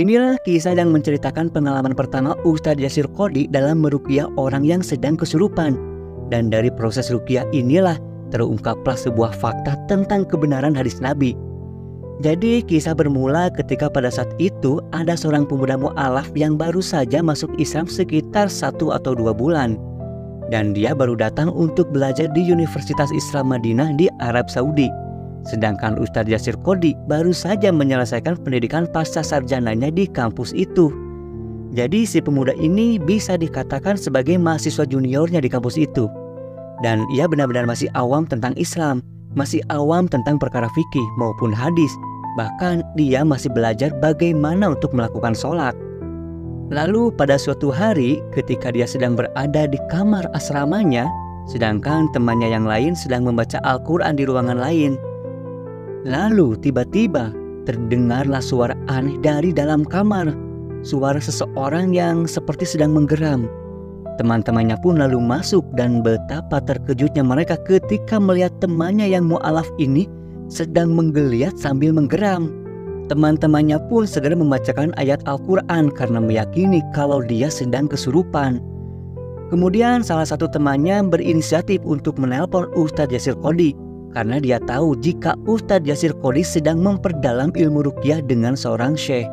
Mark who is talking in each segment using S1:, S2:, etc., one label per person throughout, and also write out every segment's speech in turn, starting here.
S1: Inilah kisah yang menceritakan pengalaman pertama Ustadz Yasir Qodhi dalam meruqyah orang yang sedang kesurupan. Dan dari proses ruqyah inilah terungkaplah sebuah fakta tentang kebenaran hadis Nabi. Jadi kisah bermula ketika pada saat itu ada seorang pemuda mu'alaf yang baru saja masuk Islam sekitar 1 atau 2 bulan. Dan dia baru datang untuk belajar di Universitas Islam Madinah di Arab Saudi. Sedangkan Ustadz Yasir Qodhi baru saja menyelesaikan pendidikan pasca sarjananya di kampus itu. Jadi si pemuda ini bisa dikatakan sebagai mahasiswa juniornya di kampus itu. Dan ia benar-benar masih awam tentang Islam, masih awam tentang perkara fikih maupun hadis. Bahkan dia masih belajar bagaimana untuk melakukan sholat. Lalu pada suatu hari ketika dia sedang berada di kamar asramanya, sedangkan temannya yang lain sedang membaca Al-Quran di ruangan lain. Lalu tiba-tiba terdengarlah suara aneh dari dalam kamar. Suara seseorang yang seperti sedang menggeram. Teman-temannya pun lalu masuk dan betapa terkejutnya mereka ketika melihat temannya yang mu'alaf ini sedang menggeliat sambil menggeram. Teman-temannya pun segera membacakan ayat Al-Quran karena meyakini kalau dia sedang kesurupan. Kemudian salah satu temannya berinisiatif untuk menelpon Ustadz Yasir Qodhi karena dia tahu jika Ustadz Yasir Qodhi sedang memperdalam ilmu ruqyah dengan seorang syekh.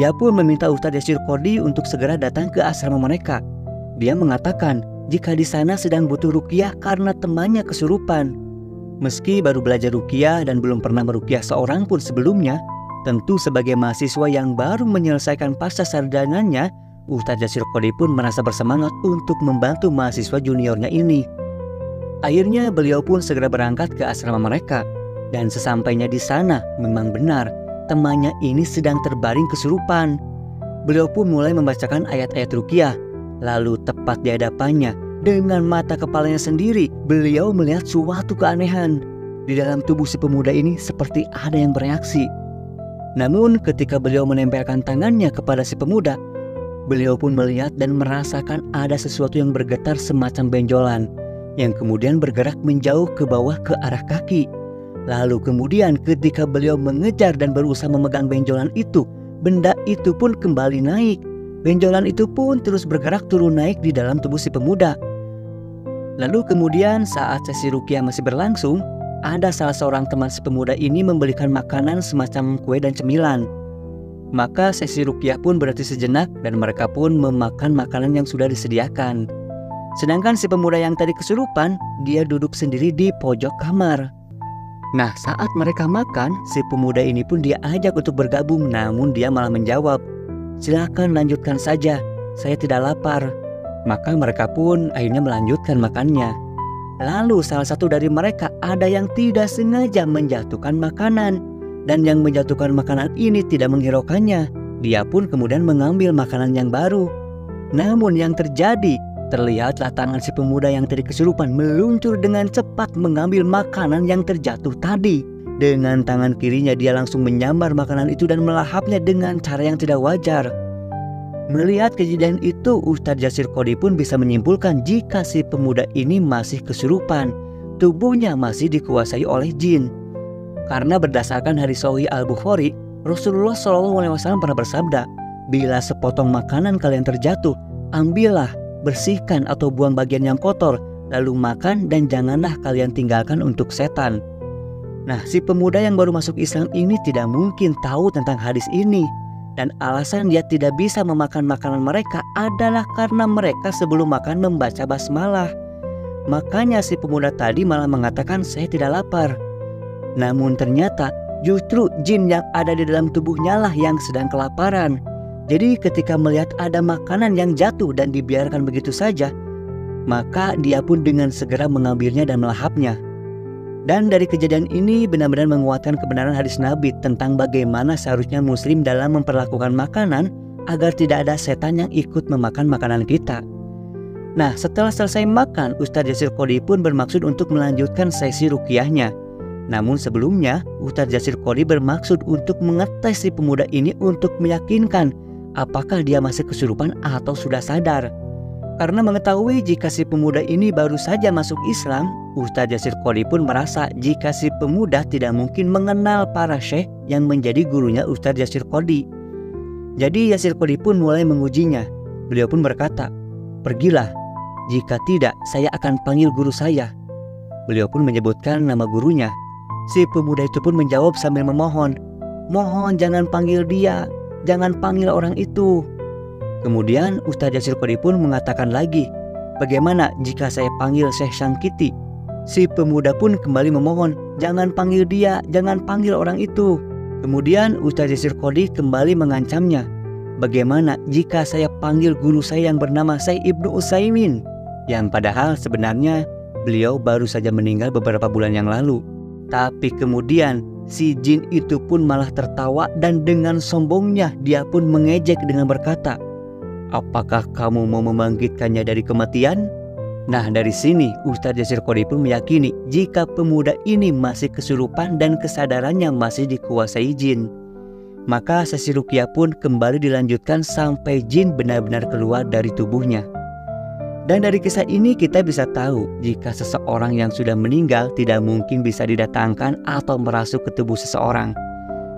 S1: Dia pun meminta Ustadz Yasir Qodhi untuk segera datang ke asrama mereka. Dia mengatakan jika di sana sedang butuh ruqyah karena temannya kesurupan. Meski baru belajar ruqyah dan belum pernah meruqyah seorang pun sebelumnya, tentu sebagai mahasiswa yang baru menyelesaikan pasca sarjananya, Ustadz Yasir Qodhi pun merasa bersemangat untuk membantu mahasiswa juniornya ini. Akhirnya beliau pun segera berangkat ke asrama mereka. Dan sesampainya di sana memang benar temannya ini sedang terbaring kesurupan. Beliau pun mulai membacakan ayat-ayat ruqyah. Lalu tepat di hadapannya dengan mata kepalanya sendiri beliau melihat suatu keanehan. Di dalam tubuh si pemuda ini seperti ada yang bereaksi. Namun ketika beliau menempelkan tangannya kepada si pemuda, beliau pun melihat dan merasakan ada sesuatu yang bergetar semacam benjolan yang kemudian bergerak menjauh ke bawah ke arah kaki. Lalu kemudian ketika beliau mengejar dan berusaha memegang benjolan itu, benda itu pun kembali naik. Benjolan itu pun terus bergerak turun naik di dalam tubuh si pemuda. Lalu kemudian saat sesi ruqyah masih berlangsung, ada salah seorang teman si pemuda ini membelikan makanan semacam kue dan cemilan. Maka sesi ruqyah pun berhenti sejenak dan mereka pun memakan makanan yang sudah disediakan. Sedangkan si pemuda yang tadi kesurupan, dia duduk sendiri di pojok kamar. Nah, saat mereka makan, si pemuda ini pun dia ajak untuk bergabung, namun dia malah menjawab, "Silakan lanjutkan saja, saya tidak lapar." Maka mereka pun akhirnya melanjutkan makannya. Lalu salah satu dari mereka ada yang tidak sengaja menjatuhkan makanan. Dan yang menjatuhkan makanan ini tidak menghiraukannya. Dia pun kemudian mengambil makanan yang baru. Namun yang terjadi, terlihatlah tangan si pemuda yang tadi kesurupan meluncur dengan cepat mengambil makanan yang terjatuh tadi. Dengan tangan kirinya dia langsung menyambar makanan itu dan melahapnya dengan cara yang tidak wajar. Melihat kejadian itu, Ustadz Yasir Qodhi pun bisa menyimpulkan jika si pemuda ini masih kesurupan. Tubuhnya masih dikuasai oleh jin. Karena berdasarkan hadis Sahih Al-Bukhari, Rasulullah SAW pernah bersabda, "Bila sepotong makanan kalian terjatuh, ambillah, bersihkan atau buang bagian yang kotor, lalu makan dan janganlah kalian tinggalkan untuk setan." Nah, si pemuda yang baru masuk Islam ini tidak mungkin tahu tentang hadis ini. Dan alasan dia tidak bisa memakan makanan mereka adalah karena mereka sebelum makan membaca basmalah. Makanya si pemuda tadi malah mengatakan, "Saya tidak lapar." Namun ternyata justru jin yang ada di dalam tubuhnya lah yang sedang kelaparan. Jadi ketika melihat ada makanan yang jatuh dan dibiarkan begitu saja, maka dia pun dengan segera mengambilnya dan melahapnya. Dan dari kejadian ini benar-benar menguatkan kebenaran hadis Nabi tentang bagaimana seharusnya muslim dalam memperlakukan makanan agar tidak ada setan yang ikut memakan makanan kita. Nah, setelah selesai makan, Ustadz Yasir Qodhi pun bermaksud untuk melanjutkan sesi ruqyahnya. Namun sebelumnya, Ustadz Yasir Qodhi bermaksud untuk mengetes si pemuda ini untuk meyakinkan apakah dia masih kesurupan atau sudah sadar. Karena mengetahui jika si pemuda ini baru saja masuk Islam, Ustadz Yasir Qodhi pun merasa jika si pemuda tidak mungkin mengenal para syekh yang menjadi gurunya Ustadz Yasir Qodhi. Jadi Yasir Qodhi pun mulai mengujinya. Beliau pun berkata, "Pergilah, jika tidak saya akan panggil guru saya." Beliau pun menyebutkan nama gurunya. Si pemuda itu pun menjawab sambil memohon, "Mohon jangan panggil dia, jangan panggil orang itu." Kemudian Ustadz Yasir Qodhi pun mengatakan lagi, "Bagaimana jika saya panggil Syekh Sangkiti?" Si pemuda pun kembali memohon, "Jangan panggil dia, jangan panggil orang itu." Kemudian Ustadz Yasir Qodhi kembali mengancamnya, "Bagaimana jika saya panggil guru saya yang bernama Syekh Ibnu Utsaimin?" Yang padahal sebenarnya beliau baru saja meninggal beberapa bulan yang lalu. Tapi kemudian si jin itu pun malah tertawa dan dengan sombongnya dia pun mengejek dengan berkata, "Apakah kamu mau membangkitkannya dari kematian?" Nah, dari sini Ustadz Yasir Qodhi pun meyakini jika pemuda ini masih kesurupan dan kesadarannya masih dikuasai jin. Maka sesi ruqyah pun kembali dilanjutkan sampai jin benar-benar keluar dari tubuhnya. Dan dari kisah ini kita bisa tahu jika seseorang yang sudah meninggal tidak mungkin bisa didatangkan atau merasuk ke tubuh seseorang.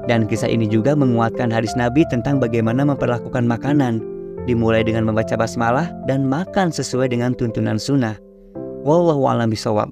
S1: Dan kisah ini juga menguatkan hadis Nabi tentang bagaimana memperlakukan makanan, dimulai dengan membaca basmalah dan makan sesuai dengan tuntunan sunnah. Wallahu a'lam bishawab.